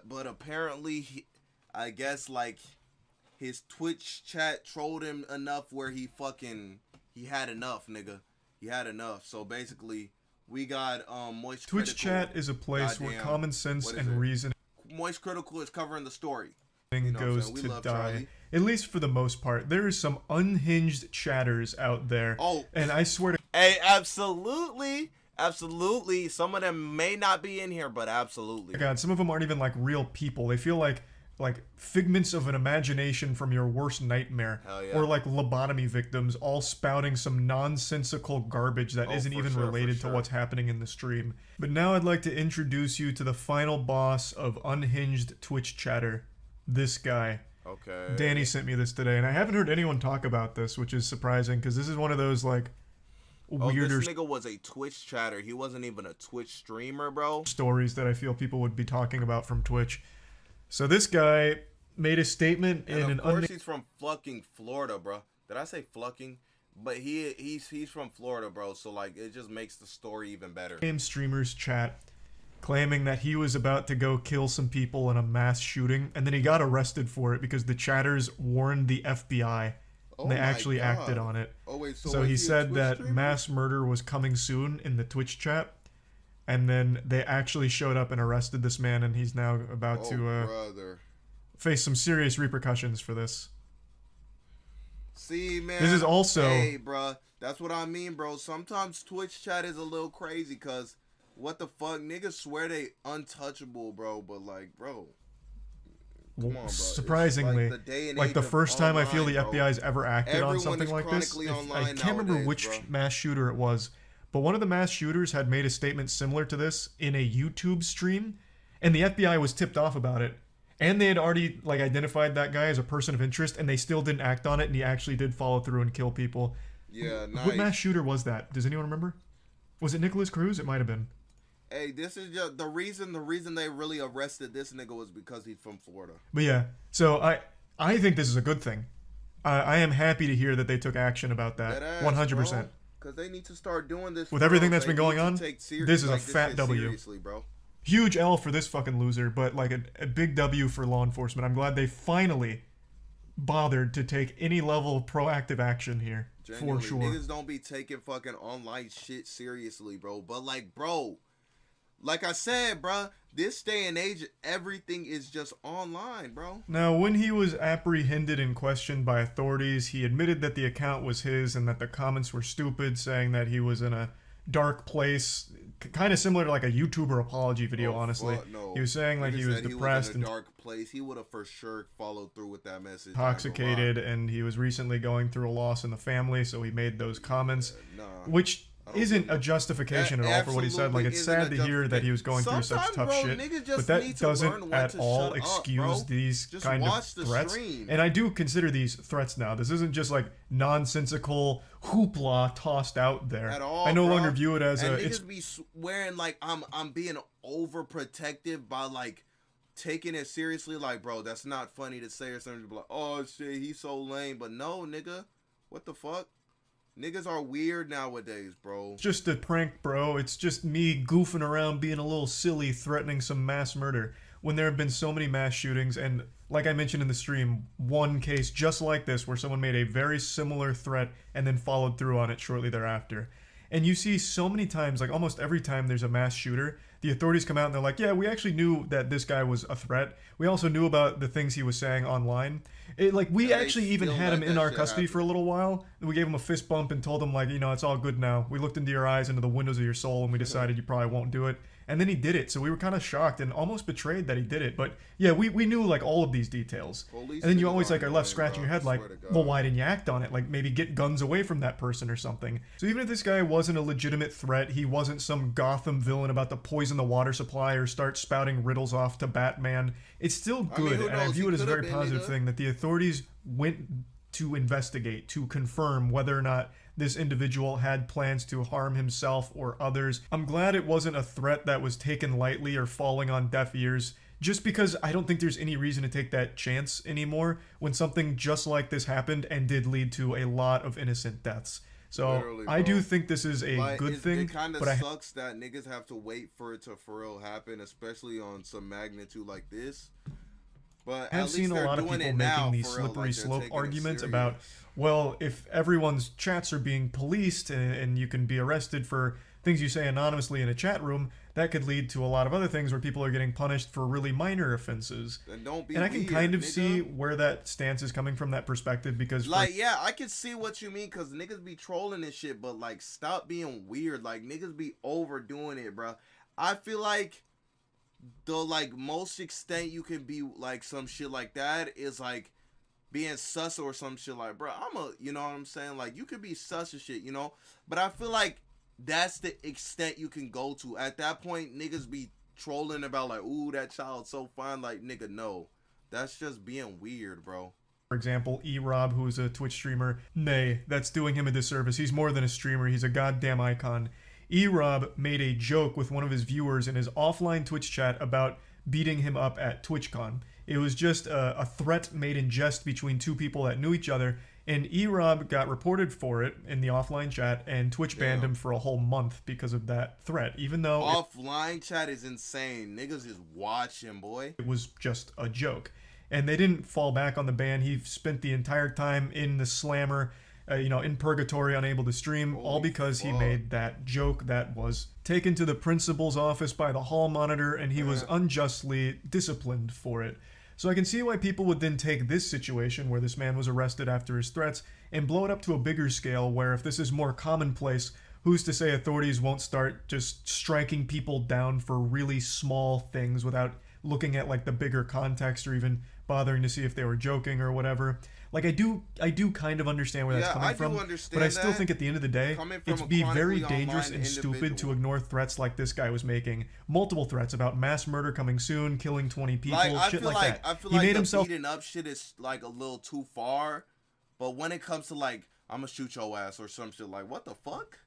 but apparently, I guess like his Twitch chat trolled him enough where he had enough, nigga. He had enough. So basically, we got Moist Twitch Critical. chat is a place where common sense and reason. Moist Critical is covering the story. Goes to die. Charlie. At least for the most part. There is some unhinged chatters out there. Oh, and I swear to. Hey, absolutely. Absolutely. Some of them may not be in here, but absolutely. God, some of them aren't even like real people. They feel like figments of an imagination from your worst nightmare. Hell yeah. Or like lobotomy victims all spouting some nonsensical garbage that isn't even related to what's happening in the stream. But now I'd like to introduce you to the final boss of unhinged Twitch chatter. This guy. Okay. Danny sent me this today, and I haven't heard anyone talk about this, which is surprising, because this is one of those, like, weirder... this nigga was a Twitch chatter. He wasn't even a Twitch streamer, bro. ...stories that I feel people would be talking about from Twitch. So this guy made a statement in an... of course he's from fucking Florida, bro. Did I say flucking? But he's from Florida, bro, so, like, it just makes the story even better. Game streamers chat, claiming that he was about to go kill some people in a mass shooting, and then he got arrested for it because the chatters warned the FBI. And they actually acted on it. Oh, wait, so he said that mass murder was coming soon in the Twitch chat, and then they actually showed up and arrested this man, and he's now about to face some serious repercussions for this. See, man. This is also... Hey, bro. That's what I mean, bro. Sometimes Twitch chat is a little crazy, because... What the fuck? Niggas swear they untouchable, bro, but like, bro. Come on, bro. Surprisingly, like the first time I feel the FBI's ever acted on something like this, I can't remember which mass shooter it was, but one of the mass shooters had made a statement similar to this in a YouTube stream, and the FBI was tipped off about it. And they had already like identified that guy as a person of interest, and they still didn't act on it, and he actually did follow through and kill people. Yeah, nice. What mass shooter was that? Does anyone remember? Was it Nicholas Cruz? It might have been. Hey, this is just the reason they really arrested this nigga was because he's from Florida. But yeah, so I think this is a good thing. I am happy to hear that they took action about that. 100%. Because they need to start doing this. With everything that's been going on, this is a fat W. Seriously, bro. Huge L for this fucking loser, but like a big W for law enforcement. I'm glad they finally bothered to take any level of proactive action here. Genuinely, for sure. Niggas don't be taking fucking online shit seriously, bro. But like, bro, like I said, bro, this day and age, everything is just online, bro. Now, when he was apprehended and questioned by authorities, he admitted that the account was his and that the comments were stupid, saying that he was in a dark place, kind of similar to like a YouTuber apology video, honestly. No. He was saying like he was depressed in a dark place. He would have for sure followed through with that message. Intoxicated, and he was recently going through a loss in the family, so he made those comments, which isn't a justification at all for what he said. Like, it's sad to hear that he was going through such tough shit, but that doesn't at all excuse these kind of threats. And I do consider these threats now. This isn't just like nonsensical hoopla tossed out there. At all, I no longer view it as niggas be swearing like I'm being overprotective by like taking it seriously. Like, bro, that's not funny to say or something. Like, oh shit, he's so lame. But no, nigga, what the fuck? Niggas are weird nowadays, bro. It's just a prank, bro. It's just me goofing around, being a little silly, threatening some mass murder. When there have been so many mass shootings, and like I mentioned in the stream, one case just like this where someone made a very similar threat and then followed through on it shortly thereafter. And you see so many times, like almost every time there's a mass shooter, the authorities come out and they're like, yeah, we actually knew that this guy was a threat. We also knew about the things he was saying online. We actually even had him in our custody for a little while. We gave him a fist bump and told him, like, you know, it's all good now. We looked into your eyes, into the windows of your soul, and we decided you probably won't do it. And then he did it, so we were kind of shocked and almost betrayed that he did it. But yeah, we knew like all of these details. And then you always like are left scratching your head like, well, why didn't you act on it? Like maybe get guns away from that person or something. So even if this guy wasn't a legitimate threat, he wasn't some Gotham villain about to poison the water supply or start spouting riddles off to Batman, it's still good. And I view it as a very positive thing that the authorities went to investigate, to confirm whether or not this individual had plans to harm himself or others. I'm glad it wasn't a threat that was taken lightly or falling on deaf ears, just because I don't think there's any reason to take that chance anymore when something just like this happened and did lead to a lot of innocent deaths. So Literally, I do bro. think this is a Like, good thing, it kind of but sucks that niggas have to wait for it to for real happen, especially on some magnitude like this. But I have at least seen a they're lot of doing people it now, making these for real, slippery like, they're slope taking it arguments serious. about, well, if everyone's chats are being policed and you can be arrested for things you say anonymously in a chat room, that could lead to a lot of other things where people are getting punished for really minor offenses. Then don't be And I can weird, kind of nigga. see where that stance is coming from, that perspective, because Like, yeah, I can see what you mean, because niggas be trolling and shit, but, like, stop being weird. Like, niggas be overdoing it, bro. I feel like the, like, most extent you can be, like, some shit like that is, like, being sus or some shit. Like, bro, you know what I'm saying? Like, you could be sus and shit, you know? But I feel like that's the extent you can go to. At that point, niggas be trolling about, like, ooh, that child's so fine. Like, nigga, no. That's just being weird, bro. for example, E-Rob, who is a Twitch streamer, nay, that's doing him a disservice. He's more than a streamer, he's a goddamn icon. E-Rob made a joke with one of his viewers in his offline Twitch chat about beating him up at TwitchCon. It was just a threat made in jest between two people that knew each other, and E-Rob got reported for it in the offline chat, and Twitch banned him for a whole month because of that threat, even though Offline chat is insane. Niggas is watching, boy. it was just a joke. And they didn't fall back on the ban. He spent the entire time in the slammer, in purgatory, unable to stream, all because he made that joke that was taken to the principal's office by the hall monitor, and he was unjustly disciplined for it. So I can see why people would then take this situation where this man was arrested after his threats and blow it up to a bigger scale, where if this is more commonplace, who's to say authorities won't start just striking people down for really small things without looking at like the bigger context or even bothering to see if they were joking or whatever. Like I do kind of understand where that's coming from, but I still think at the end of the day, it's be very dangerous and stupid to ignore threats like this guy was making. Multiple threats about mass murder coming soon, killing 20 people, shit like that. I feel he like made the himself beating up shit is like a little too far, but when it comes to like I'm gonna shoot your ass or some shit, like what the fuck,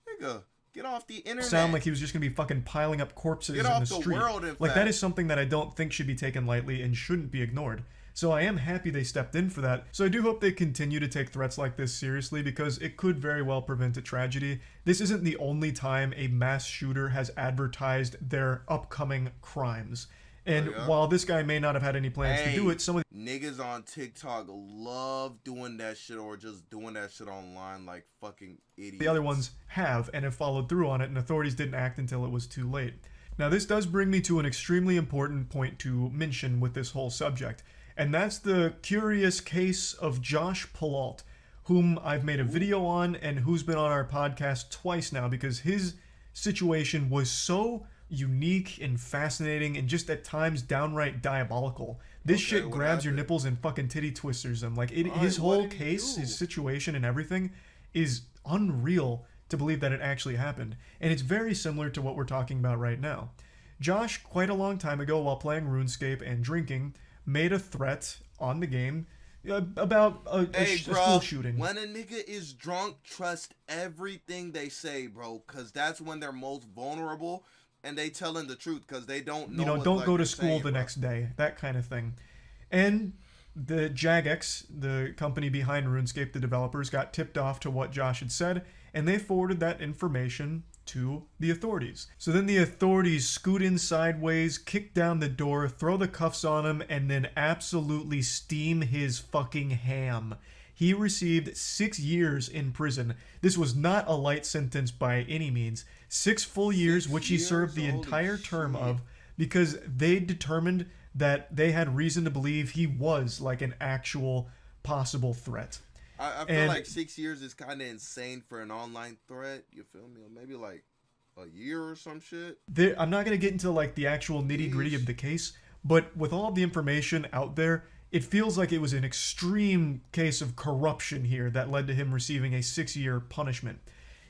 nigga. Get off the internet. Sound like he was just gonna be fucking piling up corpses in the street. Like that is something that I don't think should be taken lightly and shouldn't be ignored. So I am happy they stepped in for that. So I do hope they continue to take threats like this seriously, because it could very well prevent a tragedy. This isn't the only time a mass shooter has advertised their upcoming crimes. And while this guy may not have had any plans to do it, some of the niggas on TikTok love doing that shit, or just doing that shit online like fucking idiots. The other ones have and have followed through on it, and authorities didn't act until it was too late. Now this does bring me to an extremely important point to mention with this whole subject, and that's the curious case of Josh Palault, whom I've made a video on and who's been on our podcast twice now, because his situation was so unique and fascinating and just at times downright diabolical. This shit grabs your nipples and fucking titty twisters them. Like his whole case, his situation and everything is unreal to believe that it actually happened. And it's very similar to what we're talking about right now. Josh, quite a long time ago while playing RuneScape and drinking, made a threat on the game about a school shooting. When a nigga is drunk, trust everything they say, bro, because that's when they're most vulnerable. And they telling the truth because they don't know. Don't go to school the next day, that kind of thing. And the Jagex, the company behind RuneScape, the developers, got tipped off to what Josh had said, and they forwarded that information to the authorities. So then the authorities scoot in sideways, kick down the door, throw the cuffs on him, and then absolutely steam his fucking ham. He received 6 years in prison. This was not a light sentence by any means. 6 full years, which he served the entire term of, because they determined that they had reason to believe he was like an actual possible threat. I feel like 6 years is kind of insane for an online threat. You feel me? Or maybe like a year or some shit. I'm not going to get into like the actual nitty gritty of the case, but with all the information out there, it feels like it was an extreme case of corruption here that led to him receiving a 6-year punishment.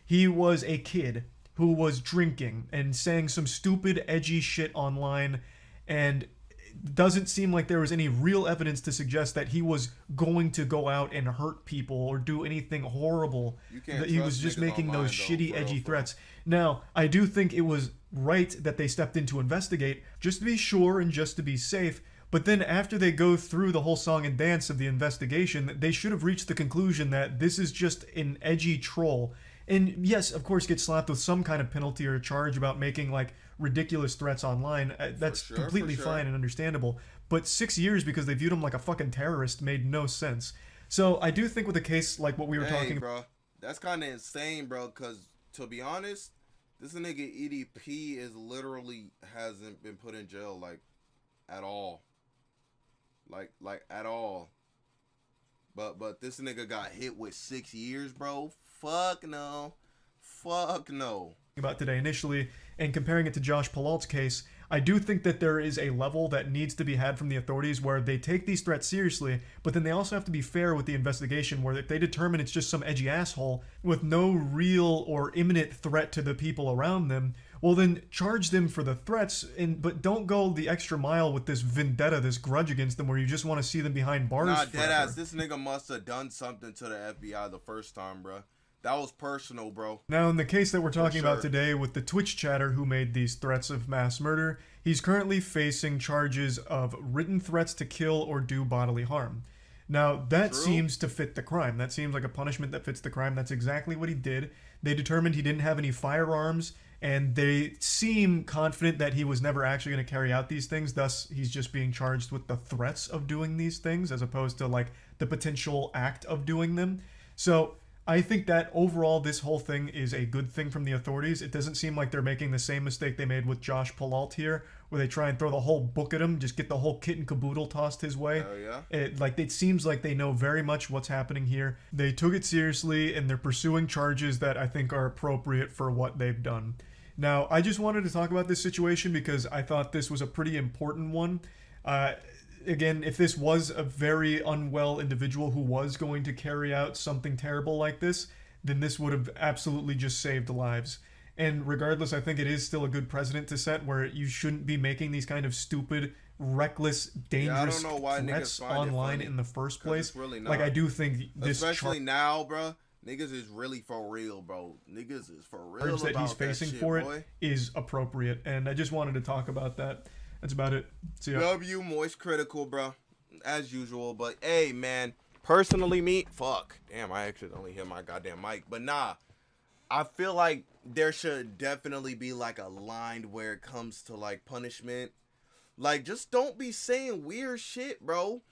He was a kid who was drinking and saying some stupid, edgy shit online, and it doesn't seem like there was any real evidence to suggest that he was going to go out and hurt people or do anything horrible. That he was just making those shitty, edgy threats. Now, I do think it was right that they stepped in to investigate, just to be sure and just to be safe. But then after they go through the whole song and dance of the investigation, they should have reached the conclusion that this is just an edgy troll. And yes, of course, get slapped with some kind of penalty or charge about making like ridiculous threats online. That's completely fine and understandable. But 6 years because they viewed him like a fucking terrorist made no sense. So I do think with a case like what we were talking about, bro, that's kind of insane, bro. Because to be honest, this nigga EDP is literally hasn't been put in jail like at all. Like at all. But this nigga got hit with 6 years, bro. Fuck no. Fuck no. About today initially, and comparing it to Josh Pilalt's case, I do think that there is a level that needs to be had from the authorities where they take these threats seriously, but then they also have to be fair with the investigation, where if they determine it's just some edgy asshole with no real or imminent threat to the people around them, well then charge them for the threats, but don't go the extra mile with this vendetta, this grudge against them where you just want to see them behind bars. Nah, deadass, this nigga must have done something to the FBI the first time, bro. That was personal, bro. Now, in the case that we're talking about today with the Twitch chatter who made these threats of mass murder, he's currently facing charges of written threats to kill or do bodily harm. Now, that seems to fit the crime. That seems like a punishment that fits the crime. That's exactly what he did. They determined he didn't have any firearms, and they seem confident that he was never actually going to carry out these things. Thus, he's just being charged with the threats of doing these things as opposed to, like, the potential act of doing them. So I think that overall this whole thing is a good thing from the authorities. It doesn't seem like they're making the same mistake they made with Josh Pilalt here, where they try and throw the whole book at him, just get the whole kit and caboodle tossed his way. Oh, yeah? It seems like they know very much what's happening here. They took it seriously, and they're pursuing charges that I think are appropriate for what they've done. Now, I just wanted to talk about this situation because I thought this was a pretty important one. Again, if this was a very unwell individual who was going to carry out something terrible like this, then this would have absolutely just saved lives. And regardless, I think it is still a good precedent to set where you shouldn't be making these kind of stupid, reckless, dangerous threats online in the first place. Really not. Like, I do think this, especially now, bro, niggas is really for real, bro. Niggas is for real that he's facing shit, for boy. it is appropriate, and I just wanted to talk about that. That's about it. See ya. W Moist Critical, bro, as usual. But hey, man, personally, me, fuck, damn, I accidentally hit my goddamn mic. But nah, I feel like there should definitely be like a line where it comes to like punishment. Like, just don't be saying weird shit, bro.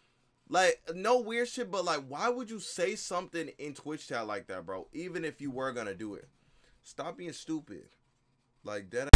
Like, no weird shit, but like, why would you say something in Twitch chat like that, bro? Even if you were gonna do it, stop being stupid. Like that.